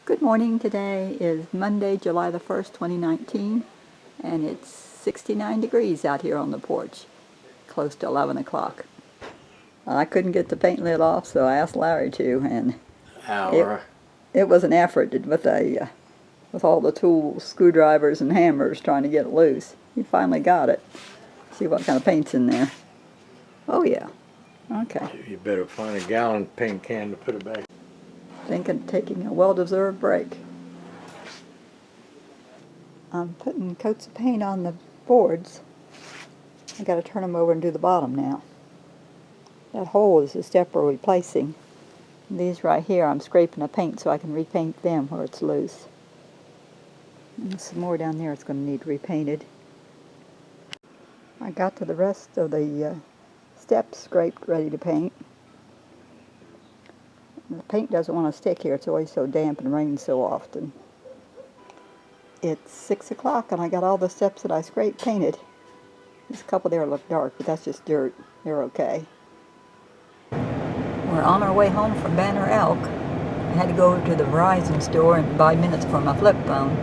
Good morning. Today is Monday, July the 1st, 2019, and it's 69 degrees out here on the porch, close to 11 o'clock. I couldn't get the paint lid off, so I asked Larry to, and it was an effort with all the tools, screwdrivers and hammers trying to get it loose. He finally got it. See what kind of paint's in there. Oh yeah. Okay. You better find a gallon paint can to put it back. Thinking of taking a well-deserved break. I'm putting coats of paint on the boards. I got to turn them over and do the bottom now. That hole is the step we're replacing. These right here, I'm scraping the paint so I can repaint them where it's loose. And some more down there it's going to need repainted. I got to the rest of the steps scraped, ready to paint. The paint doesn't want to stick here. It's always so damp and rains so often. It's 6 o'clock and I got all the steps that I scraped painted. There's a couple there look dark, but that's just dirt. They're okay. We're on our way home from Banner Elk. I had to go over to the Verizon store and buy minutes for my flip phone.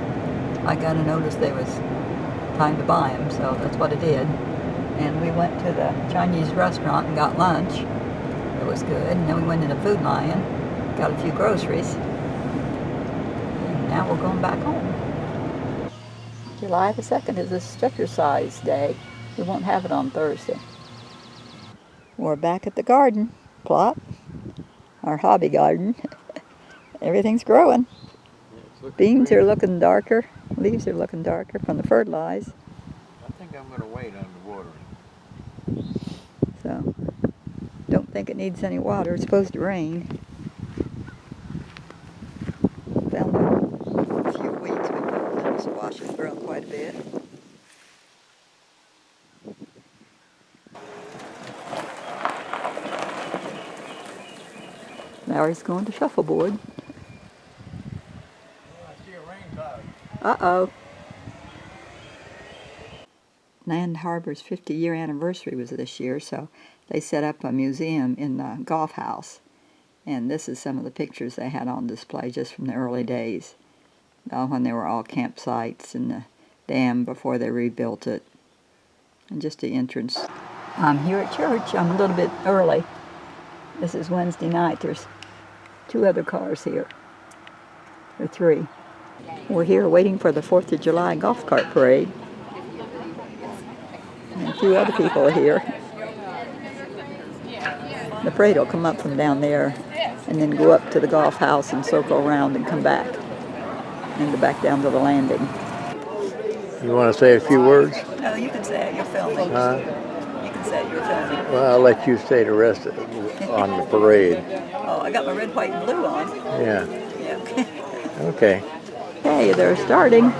I got a notice there was time to buy them, so that's what I did. And we went to the Chinese restaurant and got lunch. It was good. And then we went in the Food Lion, got a few groceries. And now we're going back home. July the 2nd is a exercise day. We won't have it on Thursday. We're back at the garden plot, our hobby garden. Everything's growing. Beans are looking darker. Leaves are looking darker from the fertilize. I think I'm going to wait on the watering. So, don't think it needs any water. It's supposed to rain. Found a few weeds we pulled, and the squash has grown quite a bit. Larry's going to shuffleboard. Uh-oh. Land Harbor's 50-year anniversary was this year, so they set up a museum in the golf house. And this is some of the pictures they had on display just from the early days, when they were all campsites and the dam before they rebuilt it. And just the entrance. I'm here at church. I'm a little bit early. This is Wednesday night. There's 2 other cars here, or 3. We're here waiting for the 4th of July golf cart parade. And a few other people are here. The parade will come up from down there and then go up to the golf house and circle around and come back. And back down to the landing. You want to say a few words? No, you can say it. You're filming. You can say it. You're filming. Well, I'll let you say the rest on the parade. Oh, I got my red, white, and blue on. Yeah. Yeah. Okay. Okay, they're starting.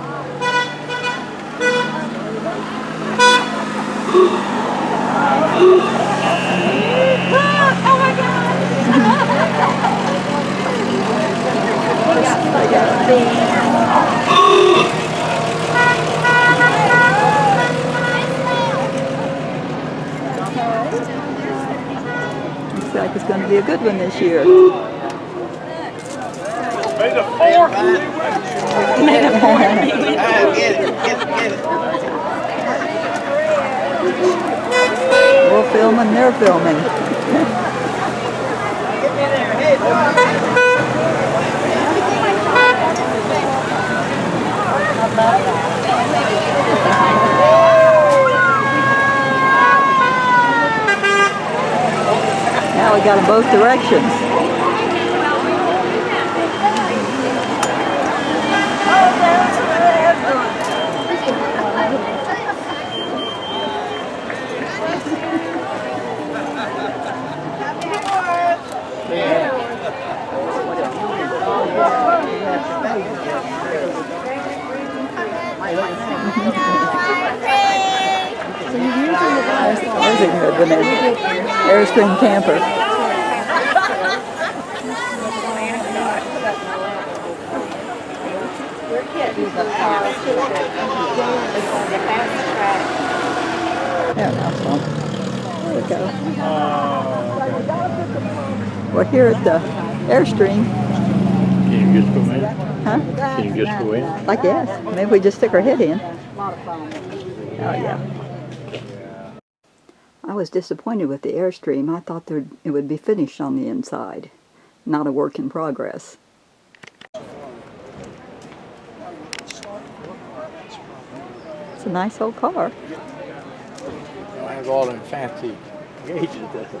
Oh my God! Looks like it's going to be a good one this year. May the 4th be with you. May the 4th be with you. Get it. We're filming, they're filming. Now we got them both directions. There's a good one. Airstream camper. There, that's one. There we go. We're here at the Airstream. Can you just go in? Huh? Can you just go in? I guess. Maybe we just stick our head in. Oh, yeah. I was disappointed with the Airstream. I thought it would be finished on the inside, not a work in progress. It's a nice old car. I have all them fancy gauges, like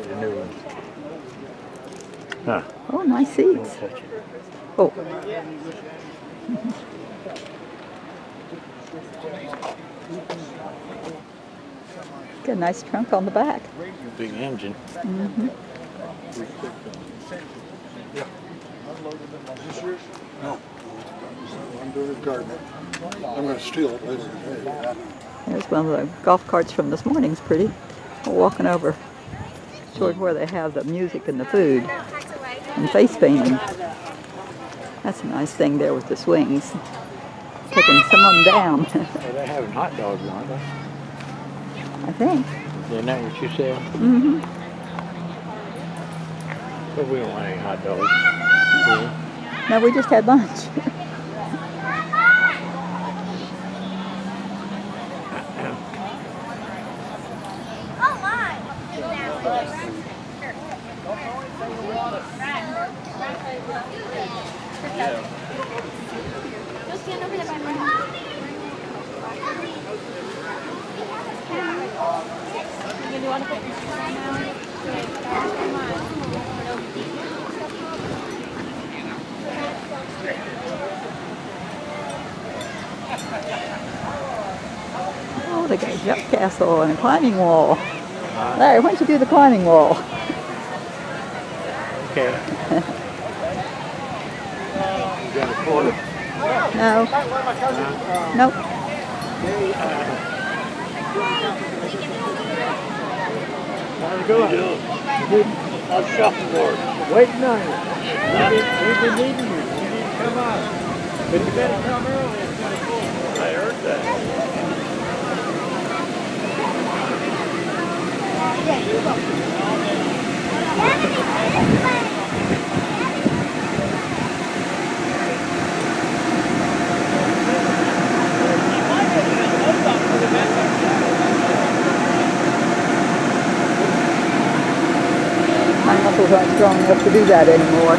the new ones. Huh. Oh, nice seats. Don't touch it. Oh. Got a nice trunk on the back. Big engine. Mm-hmm. No. I'm doing a garden. I'm going to steal it later today. There's one of the golf carts from this morning. It's pretty. We're walking over toward where they have the music and the food and face painting. That's a nice thing there with the swings. Taking some of them down. Well, they're having hot dogs, aren't they? I think. Isn't that what you said? Mm-hmm. But we don't want any hot dogs. No, we just had lunch. Oh, they got a jump castle and a climbing wall. Larry, why don't you do the climbing wall? Okay. You got a quarter? No. Nope. How's it going? Good. How's shuffleboard? Waiting on you. We've been needing you. You need to come on. But you better come early. It's kind of full. I heard that. My muscles aren't strong enough to do that anymore.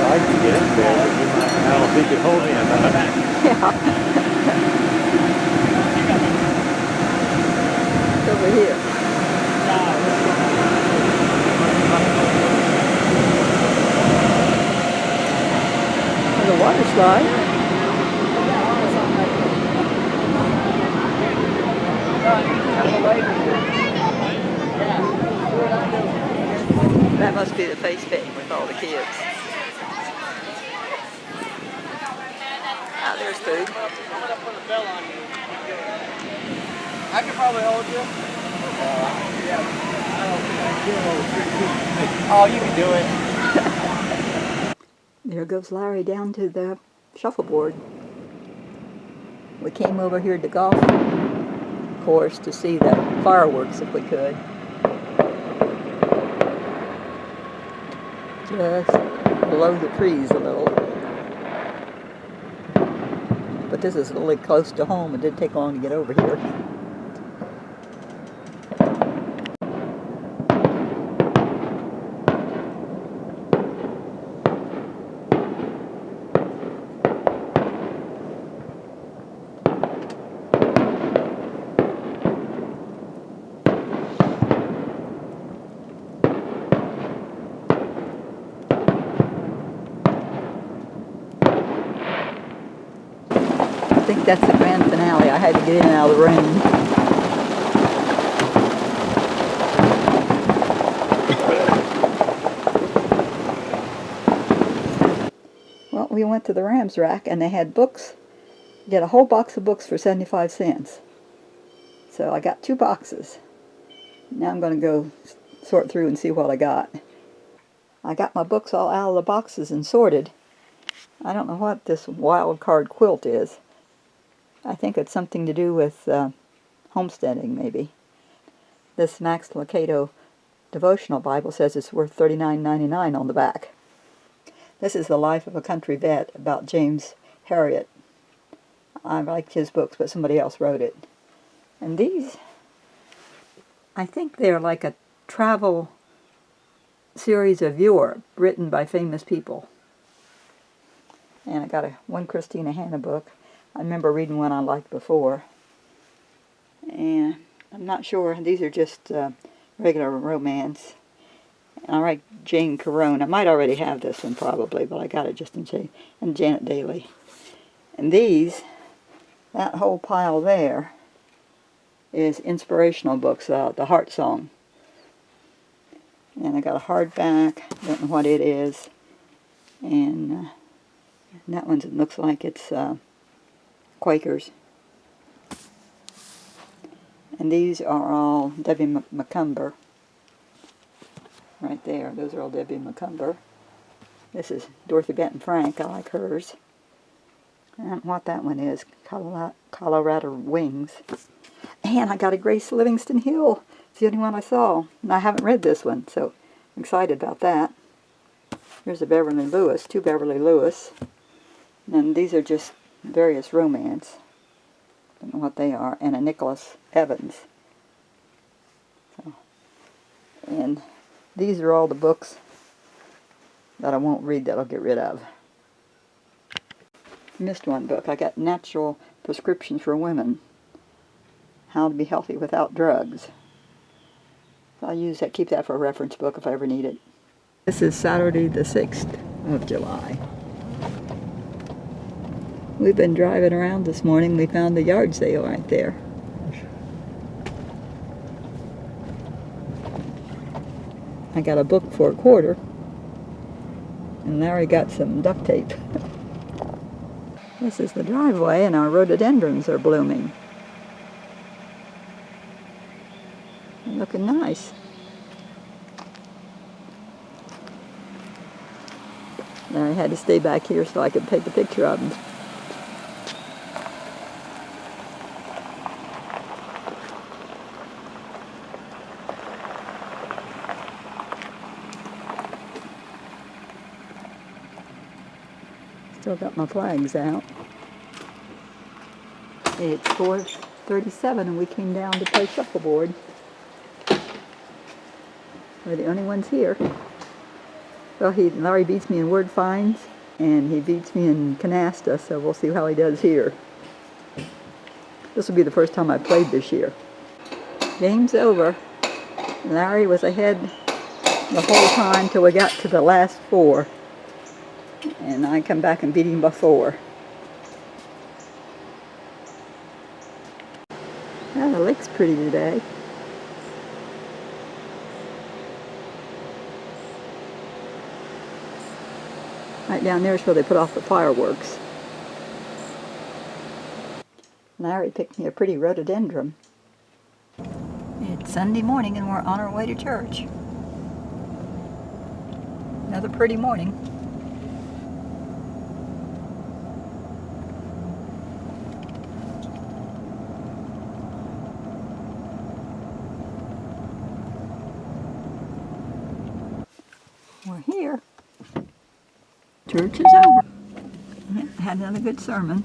I can get up there, but you might, I don't think you hold me enough. Yeah. It's over here. There's a water slide. That must be the face painting with all the kids. Ah, there's food. I'm gonna put a bell on you. I can probably hold you. Oh, you can do it. There goes Larry down to the shuffleboard. We came over here to golf course to see the fireworks if we could. Just below the trees a little. But this is really close to home. It didn't take long to get over here. I think that's the grand finale. I had to get in and out of the rain. Well, we went to the Rams rack and they had books. You get a whole box of books for 75 cents. So I got 2 boxes. Now I'm going to go sort through and see what I got. I got my books all out of the boxes and sorted. I don't know what this wild card quilt is. I think it's something to do with homesteading, maybe. This Max Lucado devotional Bible says it's worth $39.99 on the back. This is The Life of a Country Vet about James Harriet. I liked his books, but somebody else wrote it. And these, I think they're like a travel series of Europe written by famous people. And I got one Christina Hanna book. I remember reading one I liked before. And I'm not sure. These are just regular romance. And I like Jane Carone. I might already have this one probably, but I got it just in case. And Janet Daly. And these, that whole pile there, is inspirational books, the Heart Song. And I got a hardback, don't know what it is. And that one looks like it's Quakers. And these are all Debbie Macomber. Right there, those are all Debbie Macomber. This is Dorothy Benton Frank, I like hers. I don't know what that one is, Colorado Wings. And I got a Grace Livingston Hill. It's the only one I saw. And I haven't read this one, so I'm excited about that. Here's a Beverly Lewis, 2 Beverly Lewis. And these are just various romance. Don't know what they are. And a Nicholas Evans. So, and these are all the books that I won't read that I'll get rid of. Missed one book. I got Natural Prescriptions for Women. How to be Healthy Without Drugs. I'll use that, keep that for a reference book if I ever need it. This is Saturday the 6th of July. We've been driving around this morning. We found the yard sale right there. I got a book for $1, and Larry got some duct tape. This is the driveway, and our rhododendrons are blooming. They're looking nice. Larry had to stay back here so I could take a picture of them. Still got my flags out. It's 4:37 and we came down to play shuffleboard. We're the only ones here. Well, Larry beats me in word finds and he beats me in canasta, so we'll see how he does here. This will be the first time I've played this year. Game's over. Larry was ahead the whole time till we got to the last 4. And I come back and beat him by 4. Well, the lake's pretty today. Right down there is where they put off the fireworks. Larry picked me a pretty rhododendron. It's Sunday morning and we're on our way to church. Another pretty morning. We're here. Church is over. Had another good sermon.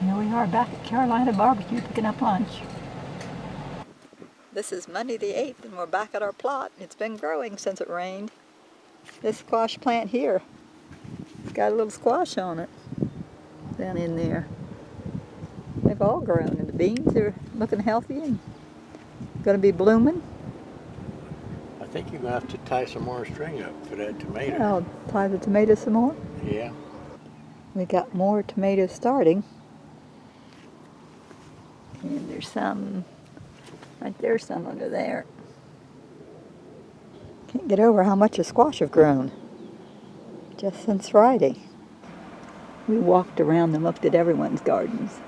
Here we are back at Carolina Barbecue picking up lunch. This is Monday the 8th and we're back at our plot. It's been growing since it rained. This squash plant here, it's got a little squash on it down in there. They've all grown and the beans are looking healthy and going to be blooming. I think you're going to have to tie some more string up for that tomato. I'll tie the tomatoes some more. Yeah. We got more tomatoes starting. And there's some, right there's some under there. Can't get over how much the squash have grown. Just since Friday. We walked around and looked at everyone's gardens.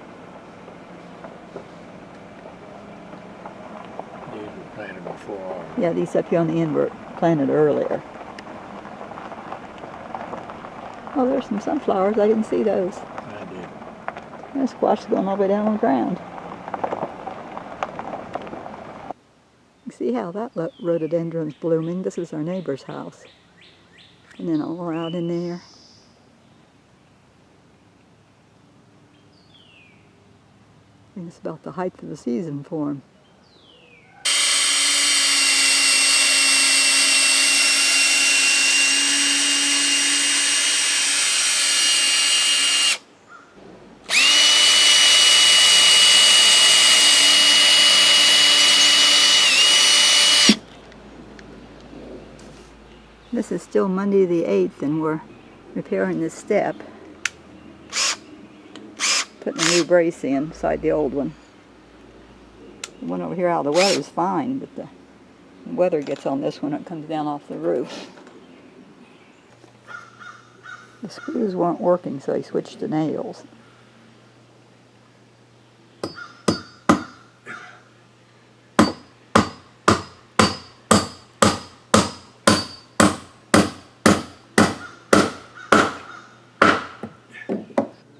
These were planted before. Yeah, these up here on the end were planted earlier. Oh, there's some sunflowers. I didn't see those. I did. There's squash going all the way down on the ground. You see See how that rhododendron's blooming? This is our neighbor's house. And then all out in there. I think it's about the height of the season for them. This is still Monday the 8th, and we're repairing this step. Putting a new brace in beside the old one. The one over here out of the weather's fine, but the weather gets on this when it comes down off the roof. The screws weren't working, so he switched to nails.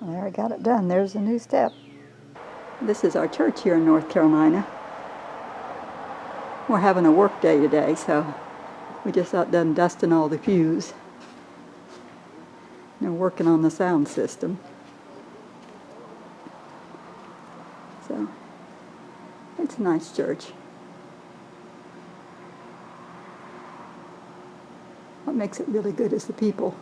There, I got it done. There's the new step. This is our church here in North Carolina. We're having a work day today, so we just got done dusting all the pews. They're working on the sound system. So, it's a nice church. What makes it really good is the people.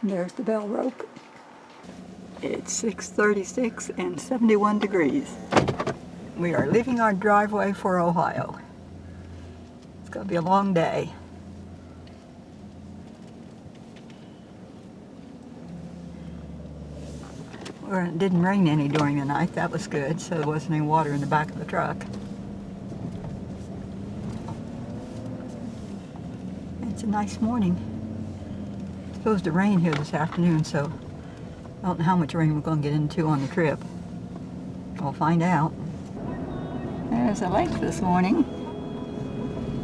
There's the bell rope. It's 6:36 and 71 degrees. We are leaving our driveway for Ohio. It's going to be a long day. It didn't rain any during the night. That was good, so there wasn't any water in the back of the truck. It's a nice morning. It's supposed to rain here this afternoon, so I don't know how much rain we're going to get into on the trip. We'll find out. There's a lake this morning.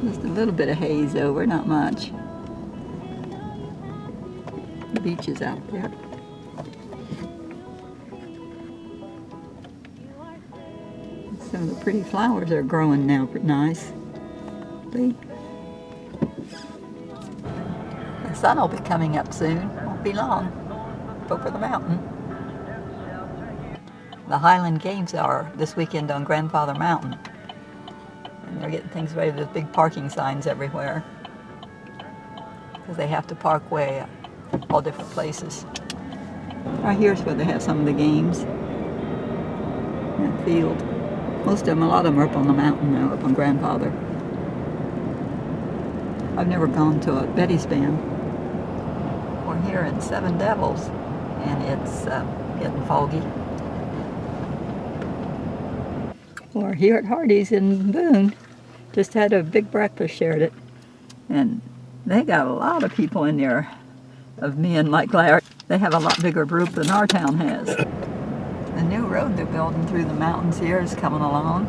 Just a little bit of haze over, not much. The beach is out there. Some of the pretty flowers are growing now, pretty nice. See? The sun will be coming up soon. Won't be long. Over the mountain. The Highland Games are this weekend on Grandfather Mountain. And they're getting things ready. There's big parking signs everywhere. Because they have to park way all different places. Right here's where they have some of the games. That field. Most of them, a lot of them are up on the mountain now, up on Grandfather. I've never gone to a Betty's band. We're here in Seven Devils, and it's getting foggy. We're here at Hardee's in Boone. Just had a big breakfast, shared it. And they got a lot of people in there, of men like Larry. They have a lot bigger group than our town has. The new road they're building through the mountains here is coming along.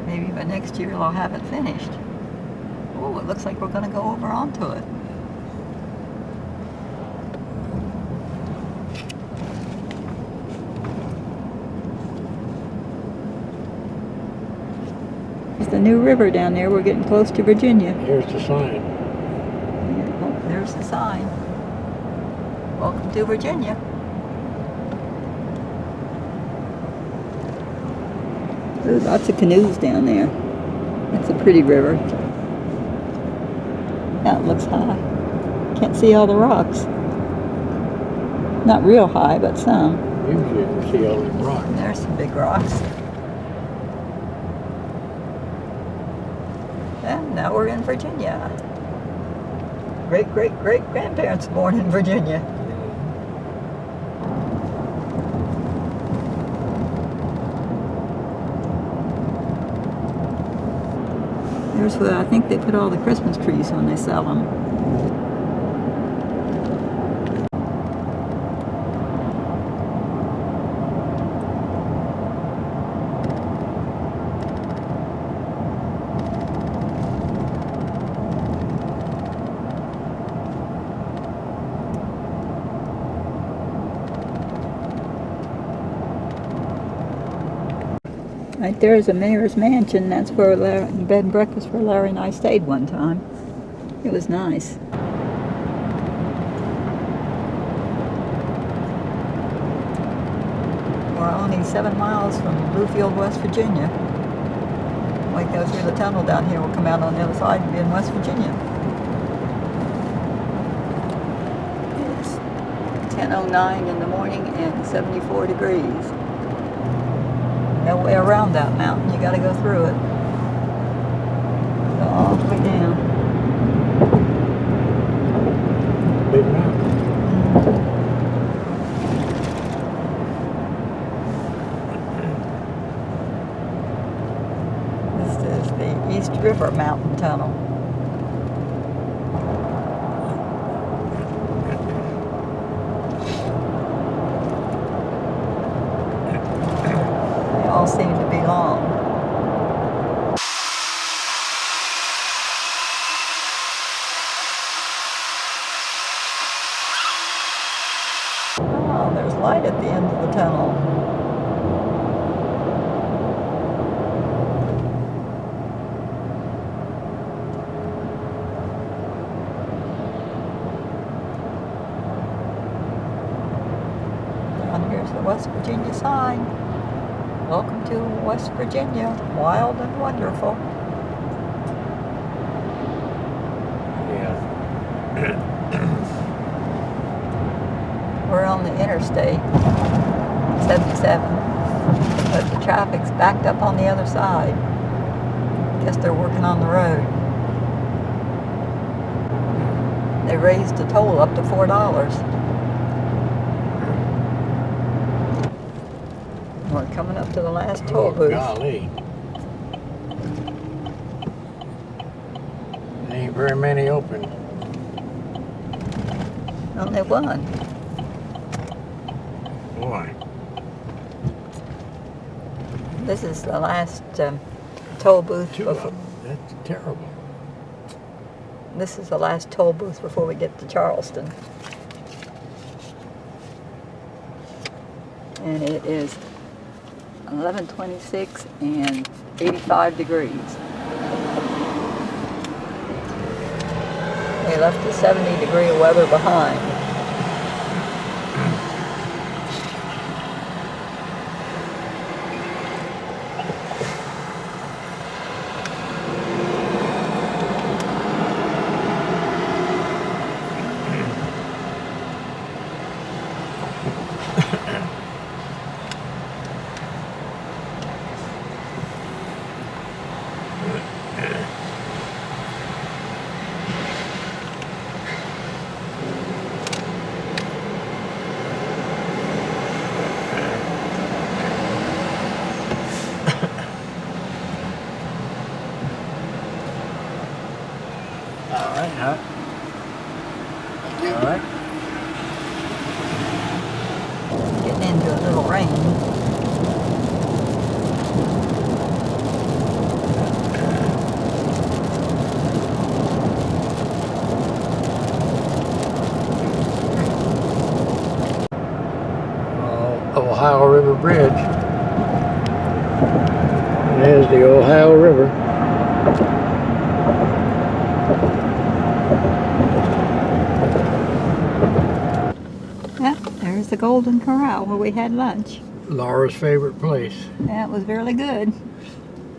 Maybe by next year they'll have it finished. Oh, it looks like we're going to go over onto it. There's the new river down there. We're getting close to Virginia. Here's the sign. Oh, there's the sign. Welcome to Virginia. There's lots of canoes down there. It's a pretty river. Yeah, it looks high. Can't see all the rocks. Not real high, but some. Usually you can see all the rocks. There's some big rocks. And now we're in Virginia. Great-great-great-grandparents born in Virginia. Here's where I think they put all the Christmas trees when they sell them. Right there is a mayor's mansion. That's where bed and breakfast where Larry and I stayed one time. It was nice. We're only 7 miles from Bluefield, West Virginia. We go through the tunnel down here. We'll come out on the other side and be in West Virginia. It's 10:09 in the morning and 74 degrees. No way around that mountain. You got to go through it. Go all the way down. Big mountain. This is the East River Mountain Tunnel. They all seem to be long. Oh, there's light at the end of the tunnel. Down here's the West Virginia sign. Welcome to West Virginia, wild and wonderful. Yeah. We're on the interstate, 77, but the traffic's backed up on the other side. Guess they're working on the road. They raised the toll up to $4. We're coming up to the last toll booth. Golly. There ain't very many open. Only one. Boy. This is the last toll booth. Two of them. That's terrible. This is the last toll booth before we get to Charleston. And it is 11:26 and 85 degrees. They left the 70-degree weather behind. All right, huh? All right. Getting into a little rain. Ohio River Bridge. There's the Ohio River. Yep, there's the Golden Corral where we had lunch. Laura's favorite place. That was really good.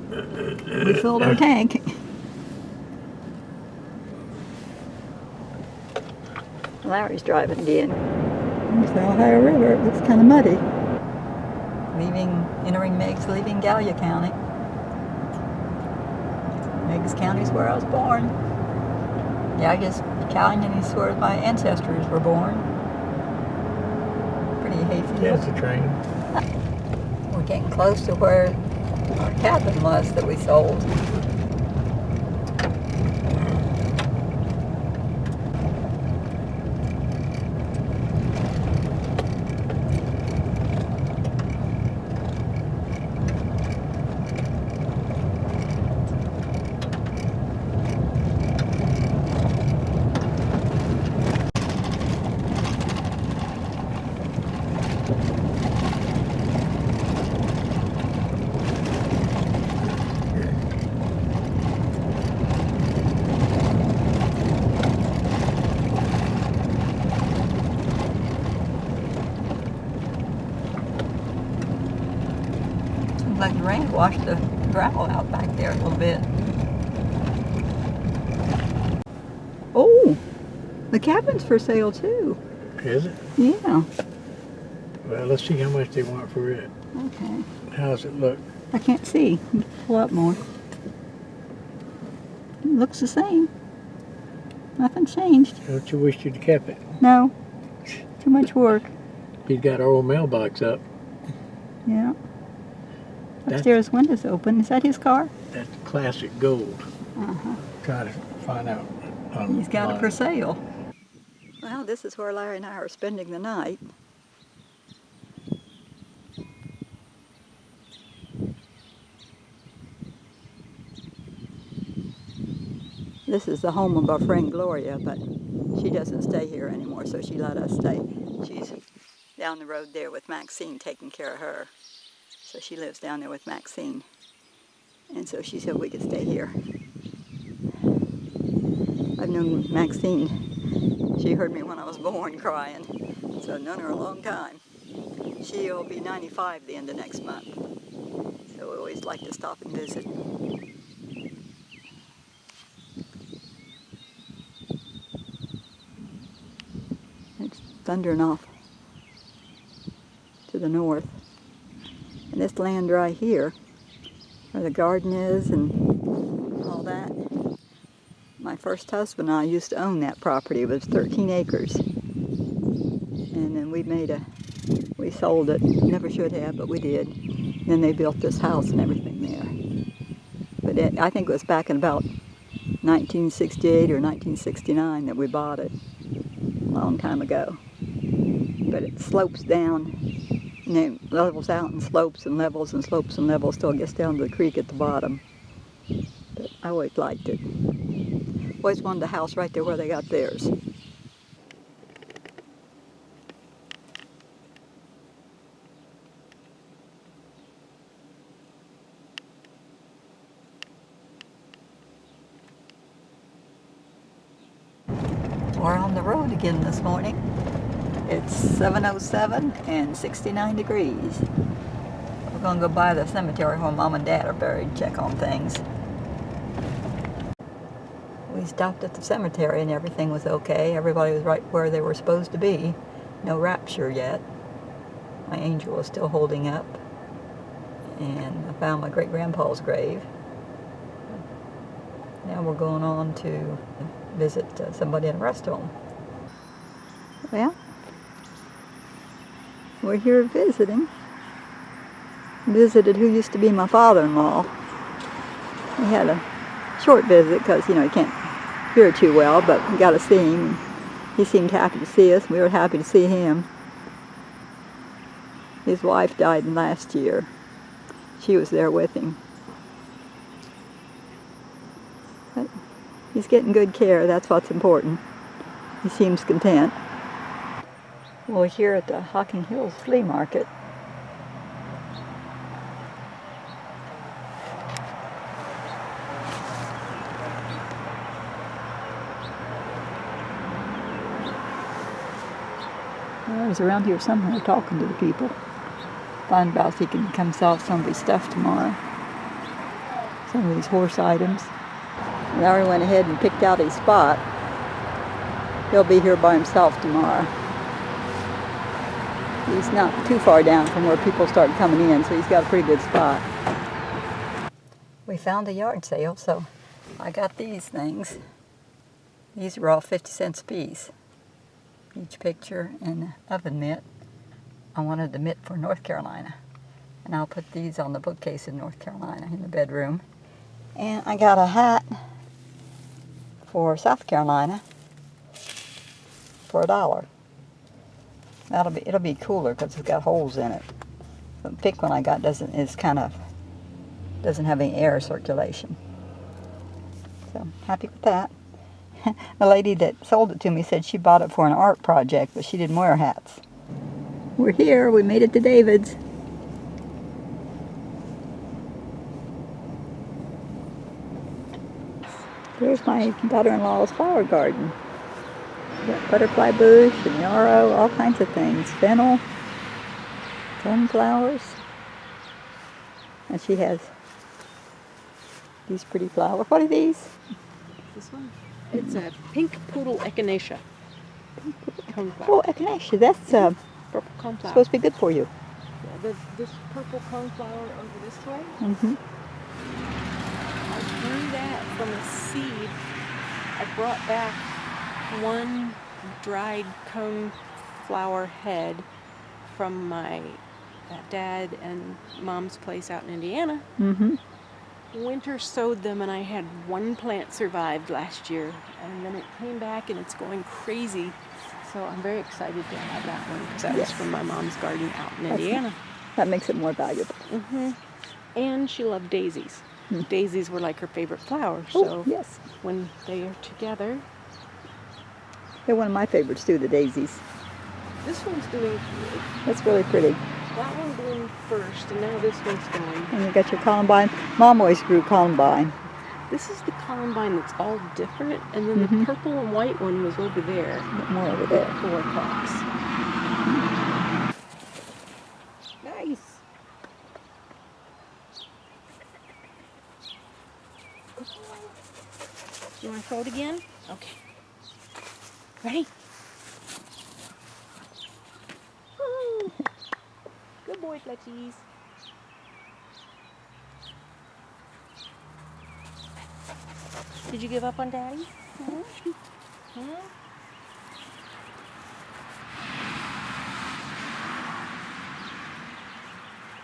We filled our tank. Larry's driving again. There's the Ohio River. It looks kind of muddy. Entering Meigs, leaving Gallia County. Meigs County's where I was born. Yeah, I guess Canyon is where my ancestors were born. Pretty hayfield. That's a train. We're getting close to where our cabin was that we sold. washed the gravel out back there a little bit. Oh, the cabin's for sale too. Is it? Yeah. Well, let's see how much they want for it. Okay. How's it look? I can't see. Pull up more. It looks the same. Nothing changed. Don't you wish you'd kept it? No. Too much work. He's got our old mailbox up. Yeah. Upstairs window's open. Is that his car? That's classic gold. Uh-huh. Try to find out. He's got it for sale. Well, this is where Larry and I are spending the night. This is the home of our friend Gloria, but she doesn't stay here anymore, so she let us stay. She's down the road there with Maxine taking care of her. So she lives down there with Maxine. And so she said we could stay here. I've known Maxine. She heard me when I was born crying. So I've known her a long time. She'll be 95 the end of next month. So we always like to stop and visit. It's thundering off to the north. And this land right here, where the garden is and all that, my first husband and I used to own that property. It was 13 acres. And then we sold it. Never should have, but we did. And then they built this house and everything there. But I think it was back in about 1968 or 1969 that we bought it. A long time ago. But it slopes down, and it levels out and slopes and levels and slopes and levels till it gets down to the creek at the bottom. But I always liked it. Always wanted a house right there where they got theirs. We're on the road again this morning. It's 7:07 and 69 degrees. We're going to go by the cemetery where Mom and Dad are buried, check on things. We stopped at the cemetery and everything was okay. Everybody was right where they were supposed to be. No rapture yet. My angel is still holding up. And I found my great-grandpa's grave. Now we're going on to visit somebody in a rest home. Well, we're here visiting. Visited who used to be my father-in-law. We had a short visit because, you can't hear too well, but we got to see him. He seemed happy to see us. We were happy to see him. His wife died last year. She was there with him. But he's getting good care. That's what's important. He seems content. We're here at the Hocking Hills Flea Market. Well, he's around here somewhere talking to the people. Find out if he can come sell some of his stuff tomorrow. Some of these horse items. Larry went ahead and picked out his spot. He'll be here by himself tomorrow. He's not too far down from where people start coming in, so he's got a pretty good spot. We found a yard sale, so I got these things. These were all 50 cents a piece. Each picture and oven mitt. I wanted the mitt for North Carolina. And I'll put these on the bookcase in North Carolina in the bedroom. And I got a hat for South Carolina for $1. It'll be cooler because it's got holes in it. The pink one I got doesn't have any air circulation. So happy with that. The lady that sold it to me said she bought it for an art project, but she didn't wear hats. We're here. We made it to David's. There's my daughter-in-law's flower garden. Got butterfly bush and yarrow, all kinds of things. Fennel, sunflowers. And she has these pretty flowers. What are these? This one? It's a pink poodle echinacea. Coneflower. Oh, echinacea. That's Purple coneflower. supposed to be good for you. Yeah, this purple coneflower over this way, Mm-hmm. I grew that from a seed. I brought back one dried coneflower head from my dad and mom's place out in Indiana. Mm-hmm. Winter sowed them, and I had one plant survived last year, and then it came back and it's going crazy. So I'm very excited to have that one because that was from my mom's garden out in Indiana. That makes it more valuable. Mm-hmm. And she loved daisies. Mm. Daisies were like her favorite flower. Oh, So yes. when they are together, They're one of my favorites too, the daisies. this one's doing good. That's really pretty. That one bloomed first, and now this one's going. And you got your columbine. Mom always grew columbine. This is the columbine that's all different, and then the purple and white one was over there. More over there. 4 o'clocks. Nice. You want to throw it again? Okay. Ready? Woo. Good boy, Fletchies. Did you give up on Daddy? Huh? Huh?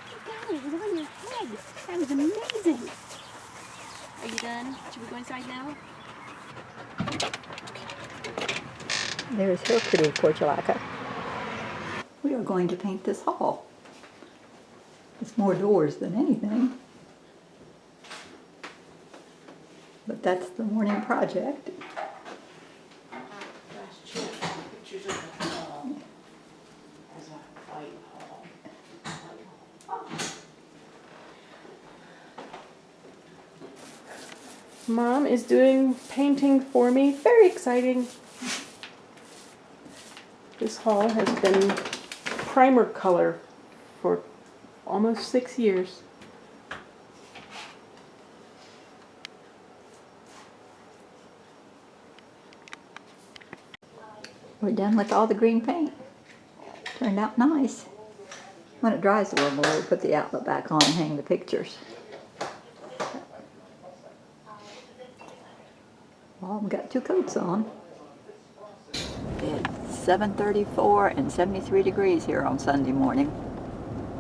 You got it. It was on your head. That was amazing. Are you done? Should we go inside now? There's her pretty portulaca. We are going to paint this hall. It's more doors than anything. But that's the morning project. Last year, pictures of the hall as a white hall. Mom is doing painting for me. Very exciting. This hall has been primer color for almost 6 years. We're done with all the green paint. Turned out nice. When it dries a little more, we'll put the outlet back on and hang the pictures. Well, we've got 2 coats on. It's 7:34 and 73 degrees here on Sunday morning.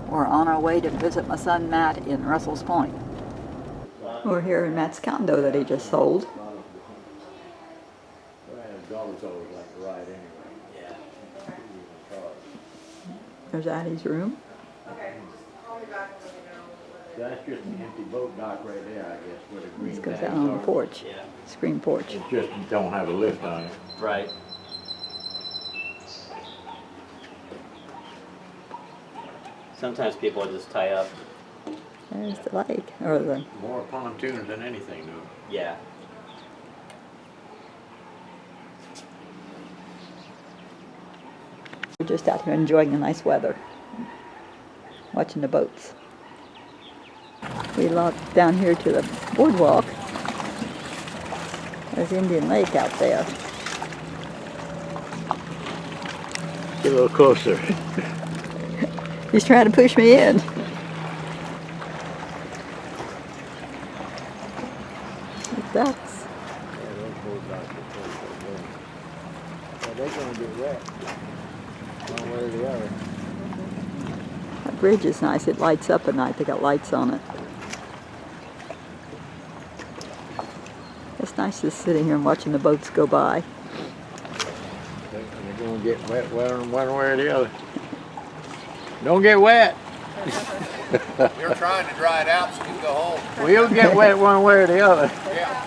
We're on our way to visit my son Matt in Russell's Point. We're here in Matt's condo that he just sold. There's Addie's room. That's just an empty boat dock right there, I guess, where the green This goes tags out on the are. porch, Yeah. screen porch. It just don't have a lift on it. Right. Sometimes people just tie up. There's the lake, or the More pontoons than anything, though. Yeah. we're just out here enjoying the nice weather, watching the boats. We walked down here to the boardwalk. There's Indian Lake out there. Get a little closer. He's trying to push me in. The ducks. Yeah, those boat docks are they're gonna get wet. One way or the other. That bridge is nice. It lights up at night. They got lights on it. It's nice just sitting here and watching the boats go by. They're gonna get wet one way or the other. Don't get wet. You're trying to dry it out so you can go home. We'll get wet one way or the other. Yeah.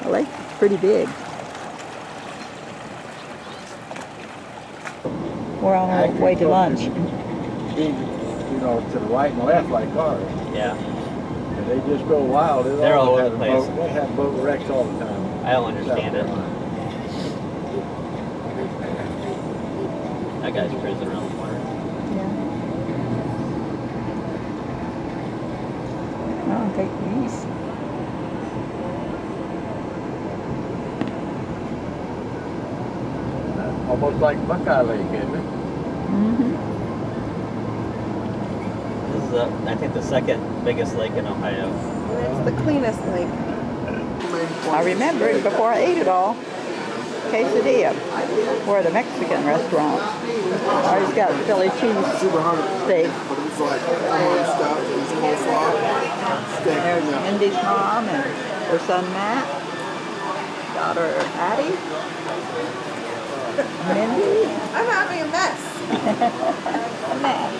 The lake's pretty big. We're on our way to lunch. You know, to the right and left like cars. Yeah. And they just go wild. They're all over the place. They have boat wrecks all the time. I don't understand it. That guy's cruising around the corner. Yeah. Oh, take these. Almost like Buckeye Lake, isn't it? Mm-hmm. This is, I think, the second biggest lake in Ohio. It's the cleanest lake. I remember it before I ate it all. Quesadilla, or the Mexican restaurant. I always got Philly cheese steak. There's Mindy's mom and her son Matt, daughter Addie, Mindy, I'm having a mess. Matt.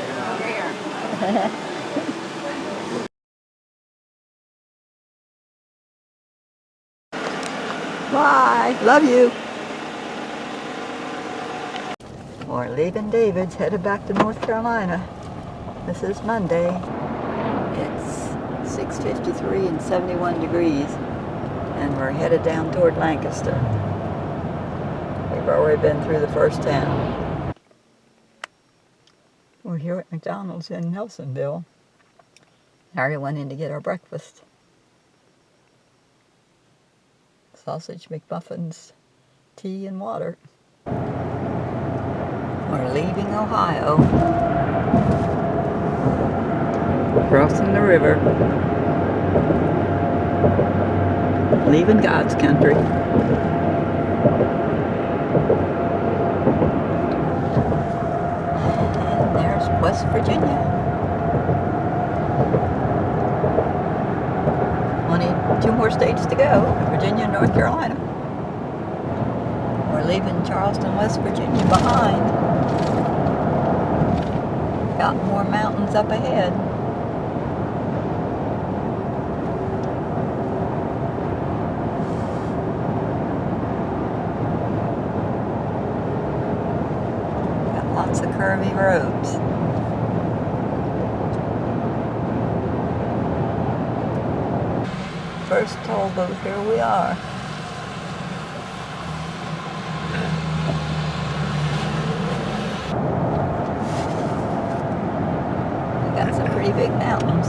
Bye. Love you. We're leaving David's, headed back to North Carolina. This is Monday. It's 6:53 and 71 degrees, and we're headed down toward Lancaster. We've already been through the first town. We're here at McDonald's in Nelsonville. Harry went in to get our breakfast. Sausage McMuffins, tea and water. We're leaving Ohio. Crossing the river. Leaving God's country. And there's West Virginia. Only 2 more states to go, Virginia and North Carolina. We're leaving Charleston, West Virginia behind. Got more mountains up ahead. Got lots of curvy roads. First toll booth, here we are. We got some pretty big mountains.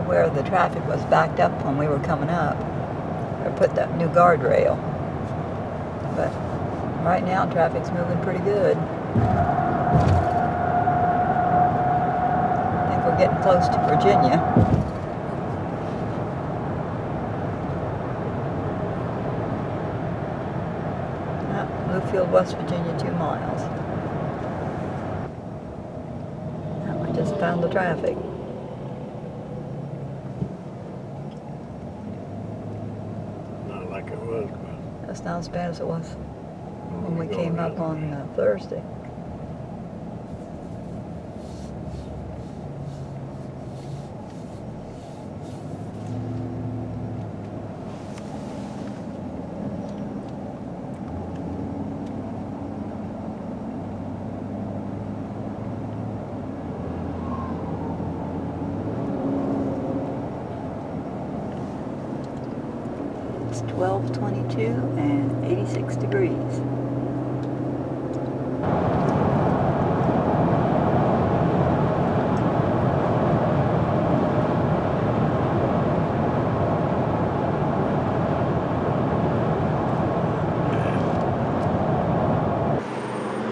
Where the traffic was backed up when we were coming up. I put that new guardrail. But right now traffic's moving pretty good. I think we're getting close to Virginia. Bluefield, West Virginia, 2 miles. Now I just found the traffic. That's not as bad as it was when we came up on Thursday. It's 12:22 and 86 degrees.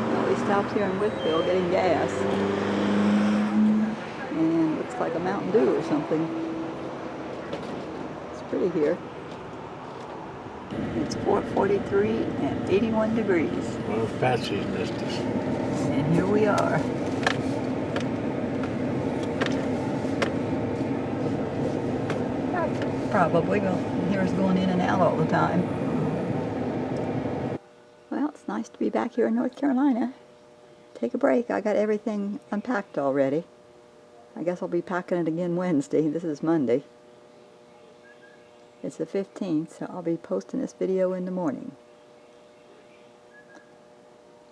Well, we stopped here in Whitfield getting gas. And it looks like a Mountain Dew or something. It's pretty here. It's 4:43 and 81 degrees. Well, Patsy's missed us. And here we are. Probably will hear us going in and out all the time. Well, it's nice to be back here in North Carolina. Take a break. I got everything unpacked already. I guess I'll be packing it again Wednesday. This is Monday. It's the 15th, so I'll be posting this video in the morning.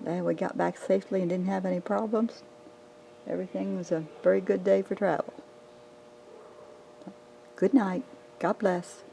And we got back safely and didn't have any problems. Everything was a very good day for travel. Good night. God bless.